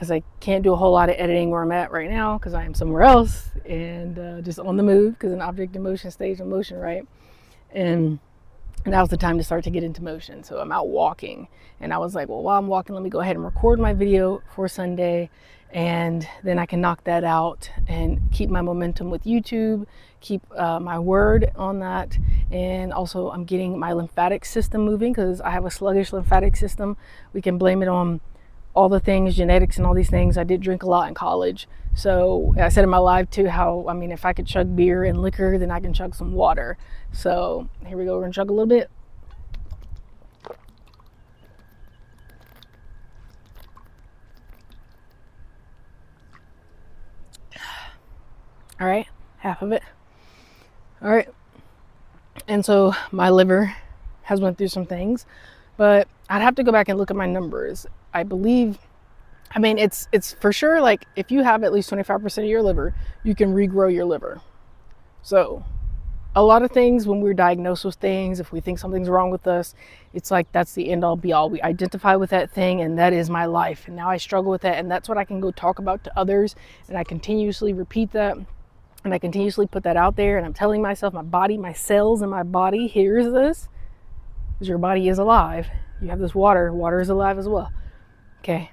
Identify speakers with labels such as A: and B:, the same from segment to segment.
A: because I can't do a whole lot of editing where I'm at right now because I am somewhere else and just on the move because an object in motion stays in motion, right? And now's the time to start to get into motion. So I'm out walking and I was like, well, while I'm walking, let me go ahead and record my video for Sunday, and then I can knock that out and keep my momentum with YouTube, keep my word on that. And also I'm getting my lymphatic system moving because I have a sluggish lymphatic system. We can blame it on all the things, genetics and all these things. I did drink a lot in college. So I said in my live too how, I mean, if I could chug beer and liquor, then I can chug some water. So here we go, we're gonna chug a little bit. All right, half of it. All right, and so my liver has went through some things, but I'd have to go back and look at my numbers. I believe, I mean, it's for sure, like if you have at least 25% of your liver, you can regrow your liver. So a lot of things, when we're diagnosed with things, if we think something's wrong with us, it's like that's the end all be all. We identify with that thing and that is my life, and now I struggle with that, and that's what I can go talk about to others, and I continuously repeat that, and I continuously put that out there, and I'm telling myself, my body, my cells in my body hears this, because your body is alive. You have this water is alive as well. Okay,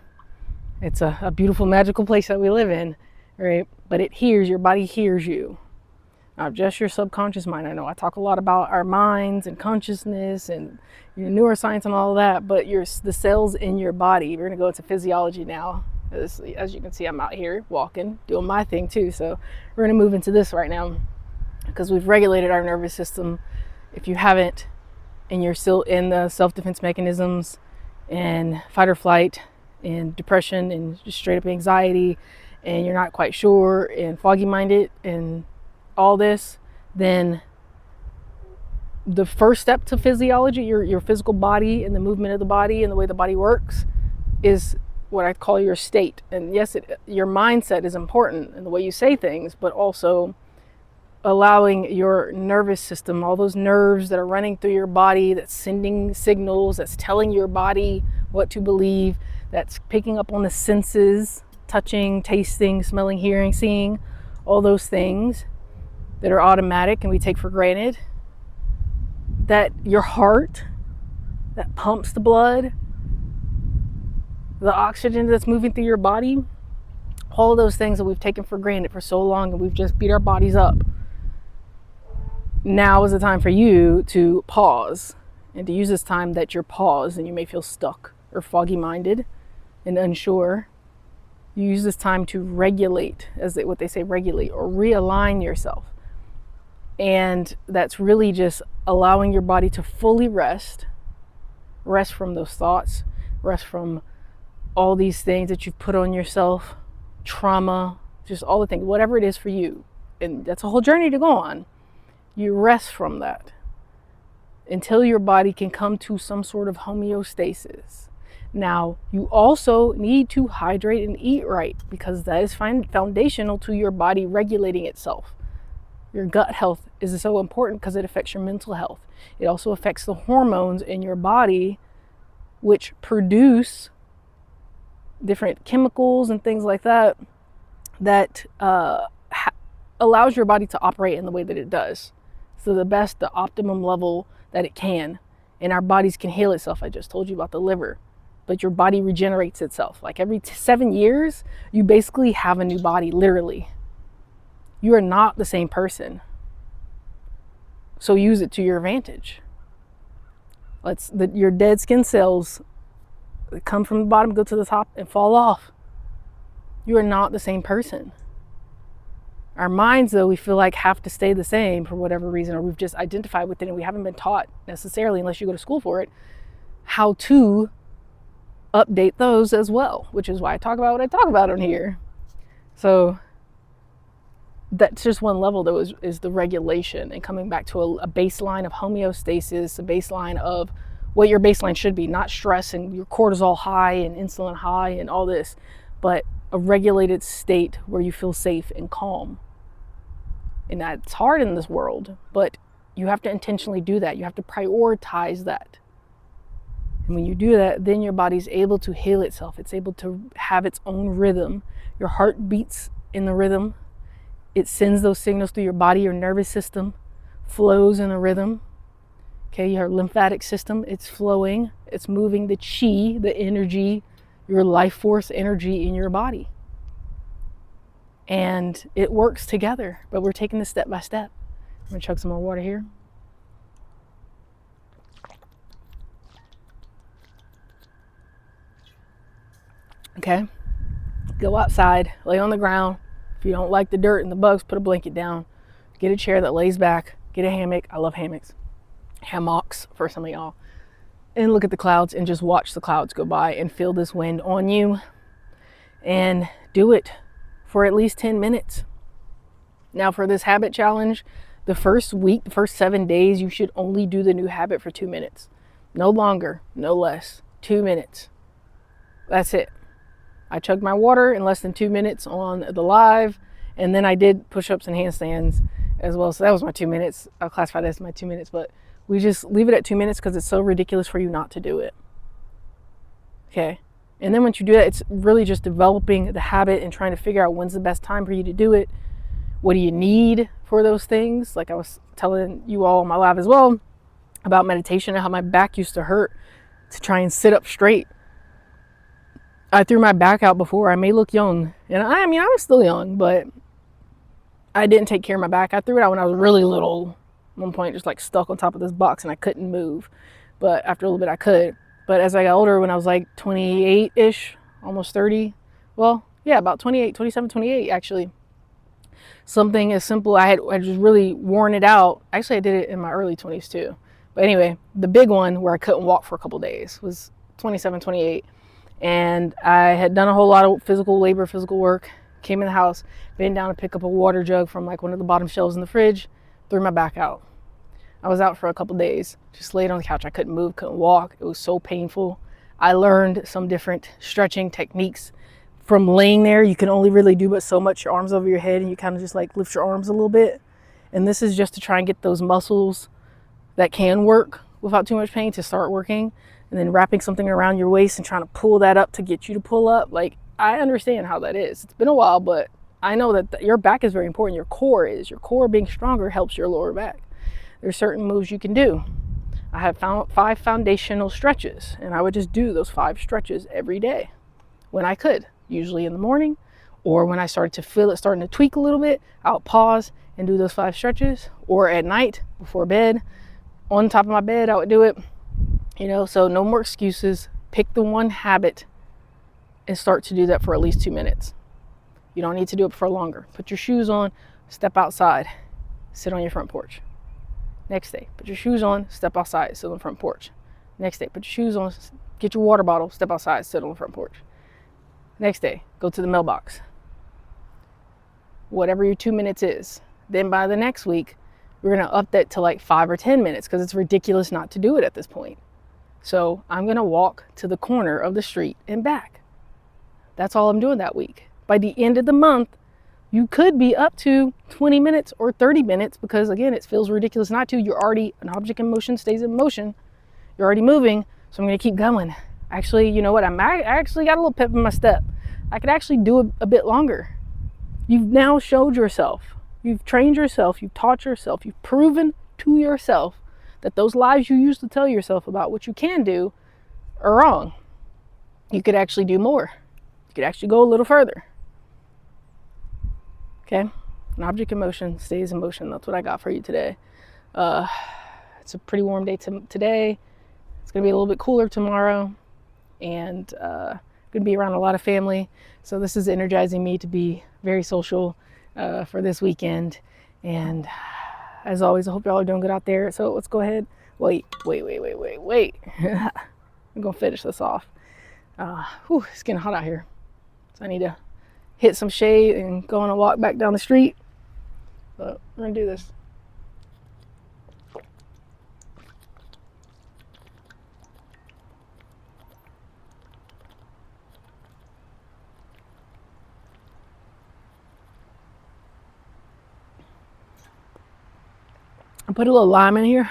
A: it's a beautiful, magical place that we live in, right? But it hears, your body hears you. Not just your subconscious mind. I know I talk a lot about our minds and consciousness and your neuroscience and all of that, but the cells in your body, we're gonna go into physiology now. As you can see, I'm out here walking, doing my thing too. So we're gonna move into this right now because we've regulated our nervous system. If you haven't, and you're still in the self-defense mechanisms and fight or flight and depression and just straight up anxiety, and you're not quite sure and foggy minded and all this, then the first step to physiology, your physical body and the movement of the body and the way the body works, is what I call your state. And yes, your mindset is important in the way you say things, but also allowing your nervous system, all those nerves that are running through your body, that's sending signals, that's telling your body what to believe, that's picking up on the senses, touching, tasting, smelling, hearing, seeing, all those things that are automatic and we take for granted. That your heart that pumps the blood, the oxygen that's moving through your body, all of those things that we've taken for granted for so long, and we've just beat our bodies up. Now is the time for you to pause, and to use this time that you're paused and you may feel stuck or foggy minded and unsure. You use this time to regulate, what they say, regulate or realign yourself. And that's really just allowing your body to fully rest from those thoughts, rest from all these things that you've put on yourself, trauma, just all the things, whatever it is for you. And that's a whole journey to go on. You rest from that until your body can come to some sort of homeostasis. Now, you also need to hydrate and eat right, because that is foundational to your body regulating itself. Your gut health is so important because it affects your mental health. It also affects the hormones in your body, which produce different chemicals and things like that, that allows your body to operate in the way that it does. So the optimum level that it can. And our bodies can heal itself. I just told you about the liver. But your body regenerates itself. Like every 7 years, you basically have a new body, literally. You are not the same person. So use it to your advantage. Your dead skin cells come from the bottom, go to the top, and fall off. You are not the same person. Our minds, though, we feel like have to stay the same for whatever reason, or we've just identified with it and we haven't been taught necessarily, unless you go to school for it, how to update those as well, which is why I talk about what I talk about on here. So that's just one level, though, is the regulation and coming back to a baseline of homeostasis, a baseline of what your baseline should be, not stress and your cortisol high and insulin high and all this, but a regulated state where you feel safe and calm. And that's hard in this world, but you have to intentionally do that. You have to prioritize that. And when you do that, then your body's able to heal itself. It's able to have its own rhythm. Your heart beats in the rhythm. It sends those signals through your body. Your nervous system flows in a rhythm. Okay, your lymphatic system, it's flowing. It's moving the chi, the energy, your life force energy in your body. And it works together, but we're taking this step by step. I'm gonna chug some more water here. Okay, go outside, lay on the ground. If you don't like the dirt and the bugs, put a blanket down. Get a chair that lays back, get a hammock. I love hammocks. Hammocks for some of y'all. And look at the clouds and just watch the clouds go by and feel this wind on you. And do it for at least 10 minutes. Now for this habit challenge, the first week, the first 7 days, you should only do the new habit for 2 minutes. No longer, no less. 2 minutes. That's it. I chugged my water in less than 2 minutes on the live, and then I did push-ups and handstands as well. So that was my 2 minutes. I'll classify that as my 2 minutes, but we just leave it at 2 minutes because it's so ridiculous for you not to do it. Okay. And then once you do that, it's really just developing the habit and trying to figure out when's the best time for you to do it. What do you need for those things? Like I was telling you all on my live as well about meditation and how my back used to hurt to try and sit up straight. I threw my back out before. I may look young. And I mean, I was still young, but I didn't take care of my back. I threw it out when I was really little. At one point, just like stuck on top of this box and I couldn't move. But after a little bit, I could. But as I got older, when I was like 28-ish, almost 30, well, yeah, about 28, 27, 28, actually. Something as simple, I just really worn it out. Actually, I did it in my early 20s too. But anyway, the big one where I couldn't walk for a couple days was 27, 28. And I had done a whole lot of physical labor, physical work, came in the house, bent down to pick up a water jug from like one of the bottom shelves in the fridge, threw my back out. I was out for a couple days, just laid on the couch. I couldn't move, couldn't walk. It was so painful. I learned some different stretching techniques from laying there. You can only really do but so much, your arms over your head, and you kind of just like lift your arms a little bit. And this is just to try and get those muscles that can work without too much pain to start working. And then wrapping something around your waist and trying to pull that up to get you to pull up. Like, I understand how that is. It's been a while, but I know that your back is very important. Your core is. Your core being stronger helps your lower back. There's certain moves you can do. I have found 5 foundational stretches, and I would just do those 5 stretches every day when I could, usually in the morning, or when I started to feel it starting to tweak a little bit, I'll pause and do those 5 stretches, or at night before bed, on top of my bed, I would do it. You know, so no more excuses. Pick the one habit and start to do that for at least 2 minutes. You don't need to do it for longer. Put your shoes on, step outside, sit on your front porch. Next day, put your shoes on, step outside, sit on the front porch. Next day, put your shoes on, get your water bottle, step outside, sit on the front porch. Next day, go to the mailbox. Whatever your 2 minutes is. Then by the next week, we're going to up that to like 5 or 10 minutes because it's ridiculous not to do it at this point. So I'm going to walk to the corner of the street and back. That's all I'm doing that week. By the end of the month, you could be up to 20 minutes or 30 minutes because, again, it feels ridiculous not to. You're already, an object in motion stays in motion. You're already moving, so I'm going to keep going. Actually, you know what? I actually got a little pep in my step. I could actually do it a bit longer. You've now showed yourself. You've trained yourself. You've taught yourself. You've proven to yourself that those lies you used to tell yourself about what you can do are wrong. You could actually do more. You could actually go a little further. Okay? An object in motion stays in motion. That's what I got for you today. It's a pretty warm day today. It's going to be a little bit cooler tomorrow. And going to be around a lot of family. So this is energizing me to be very social for this weekend. And as always, I hope y'all are doing good out there. So let's go ahead. Wait. I'm going to finish this off. It's getting hot out here. So I need to hit some shade and go on a walk back down the street. But we're going to do this. I put a little lime in here.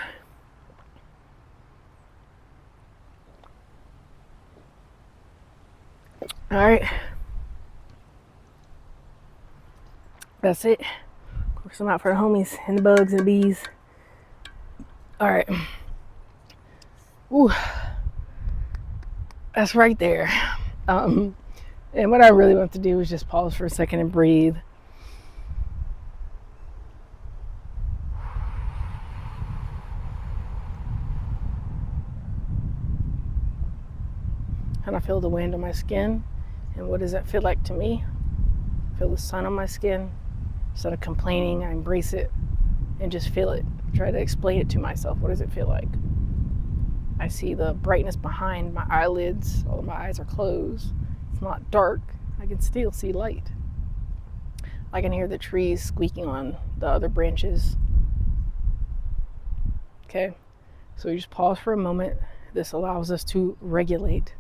A: All right. That's it. Of course, I'm out for the homies and the bugs and the bees. All right. Ooh. That's right there. And what I really want to do is just pause for a second and breathe. And I feel the wind on my skin. And what does that feel like to me? I feel the sun on my skin. Instead of complaining, I embrace it and just feel it. Try to explain it to myself. What does it feel like? I see the brightness behind my eyelids. All of my eyes are closed. It's not dark. I can still see light. I can hear the trees squeaking on the other branches. Okay, so you just pause for a moment. This allows us to regulate,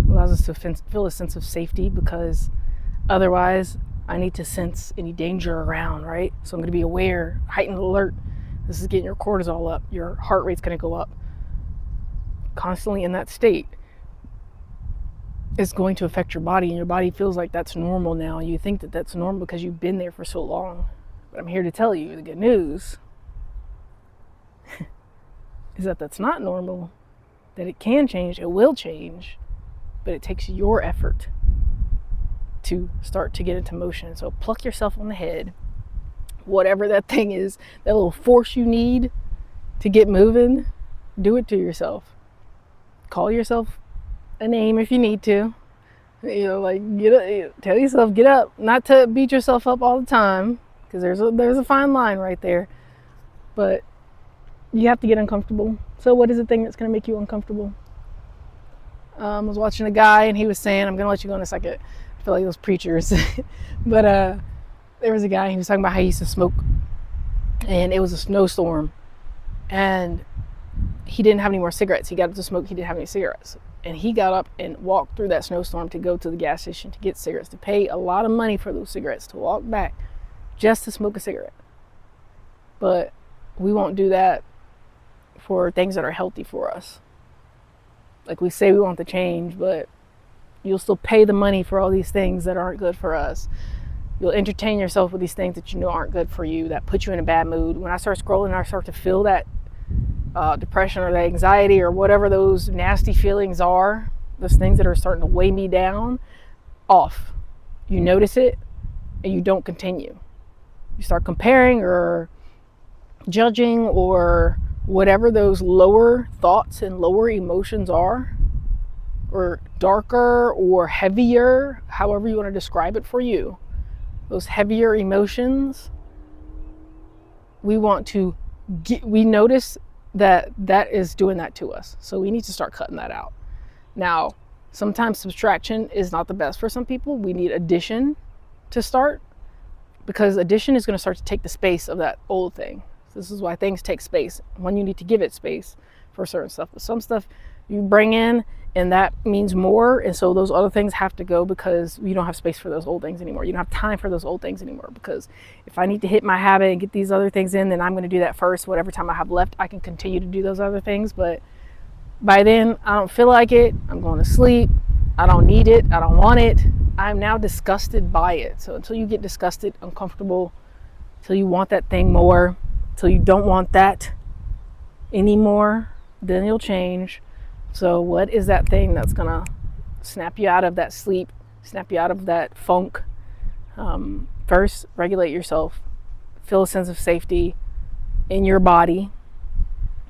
A: allows us to feel a sense of safety, because otherwise I need to sense any danger around, right? So I'm going to be aware, heightened alert. This is getting your cortisol up. Your heart rate's going to go up. Constantly in that state is going to affect your body, and your body feels like that's normal now. You think that that's normal because you've been there for so long. But I'm here to tell you the good news is that that's not normal, that it can change, it will change, but it takes your effort to start to get into motion. So pluck yourself on the head, whatever that thing is, that little force you need to get moving, do it to yourself. Call yourself a name if you need to. Like get up, tell yourself get up. Not to beat yourself up all the time, because there's a fine line right there. But you have to get uncomfortable. So what is the thing that's going to make you uncomfortable? I was watching a guy and he was saying, I'm going to let you go in a second. I feel like those preachers. But there was a guy, he was talking about how he used to smoke. And it was a snowstorm. And he didn't have any more cigarettes. He got up to smoke. He didn't have any cigarettes. And he got up and walked through that snowstorm to go to the gas station to get cigarettes, to pay a lot of money for those cigarettes, to walk back just to smoke a cigarette. But we won't do that for things that are healthy for us. Like we say we want the change, but you'll still pay the money for all these things that aren't good for us. You'll entertain yourself with these things that you know aren't good for you, that put you in a bad mood. When I start scrolling, I start to feel that depression or the anxiety or whatever those nasty feelings are, those things that are starting to weigh me down, off. You notice it and you don't continue. You start comparing or judging or whatever those lower thoughts and lower emotions are, or darker or heavier, however you want to describe it for you. Those heavier emotions, we notice that is doing that to us. So we need to start cutting that out. Now, sometimes subtraction is not the best for some people. We need addition to start, because addition is going to start to take the space of that old thing. So this is why things take space. One, you need to give it space for certain stuff. But some stuff you bring in, and that means more. And so those other things have to go, because you don't have space for those old things anymore. You don't have time for those old things anymore, because if I need to hit my habit and get these other things in, then I'm going to do that first. Whatever time I have left, I can continue to do those other things. But by then, I don't feel like it. I'm going to sleep. I don't need it. I don't want it. I'm now disgusted by it. So until you get disgusted, uncomfortable, until you want that thing more, until you don't want that anymore, then you'll change. So what is that thing that's going to snap you out of that sleep, snap you out of that funk? First, regulate yourself. Feel a sense of safety in your body.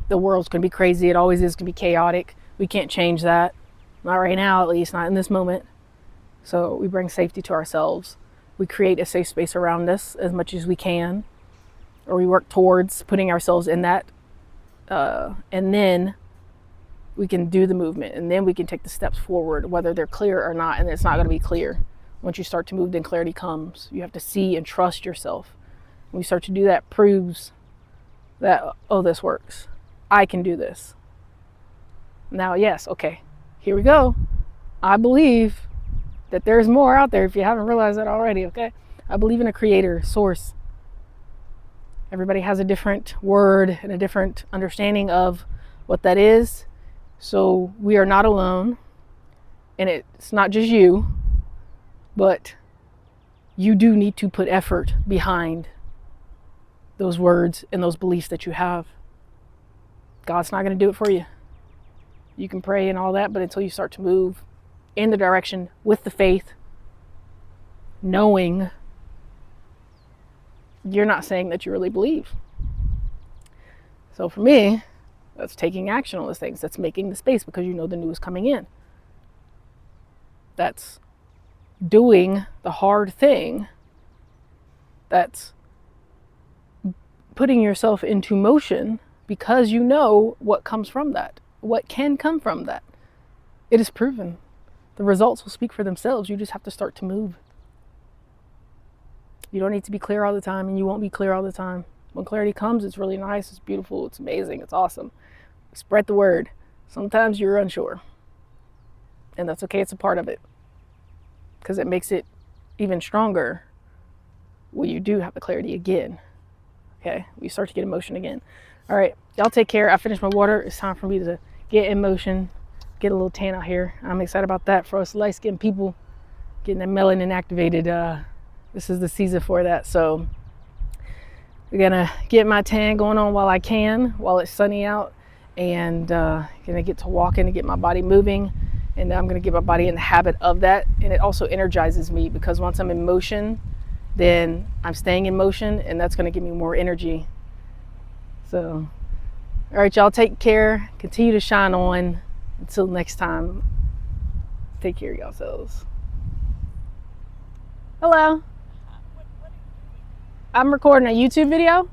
A: The world's going to be crazy. It always is going to be chaotic. We can't change that. Not right now, at least, not in this moment. So we bring safety to ourselves. We create a safe space around us as much as we can, or we work towards putting ourselves in that. And then we can do the movement, and then we can take the steps forward, whether they're clear or not. And it's not going to be clear. Once you start to move, then clarity comes. You have to see and trust yourself. When you start to do that, proves that, oh, this works. I can do this. Now, yes, okay, here we go. I believe that there's more out there, if you haven't realized that already, okay? I believe in a creator, source. Everybody has a different word and a different understanding of what that is. So we are not alone, and it's not just you. But you do need to put effort behind those words and those beliefs that you have. God's not going to do it for you. You can pray and all that, but until you start to move in the direction with the faith, knowing you're not saying that you really believe. So for me, that's taking action on those things. That's making the space because you know the new is coming in. That's doing the hard thing. That's putting yourself into motion because you know what comes from that, what can come from that. It is proven. The results will speak for themselves. You just have to start to move. You don't need to be clear all the time, and you won't be clear all the time. When clarity comes, it's really nice, it's beautiful, it's amazing, it's awesome. Spread the word. Sometimes you're unsure, and that's okay. It's a part of it because it makes it even stronger when you do have the clarity again. Okay, we start to get emotion again. All right, y'all take care. I finished my water. It's time for me to get in motion, get a little tan out here. I'm excited about that for us light-skinned people, getting that melanin activated. This is the season for that. So we're gonna get my tan going on while I can, while it's sunny out, and gonna get to walking and get my body moving. And I'm gonna get my body in the habit of that. And it also energizes me because once I'm in motion, then I'm staying in motion, and that's gonna give me more energy. So, all right, y'all, take care. Continue to shine on. Until next time, take care of yourselves. Hello. I'm recording a YouTube video.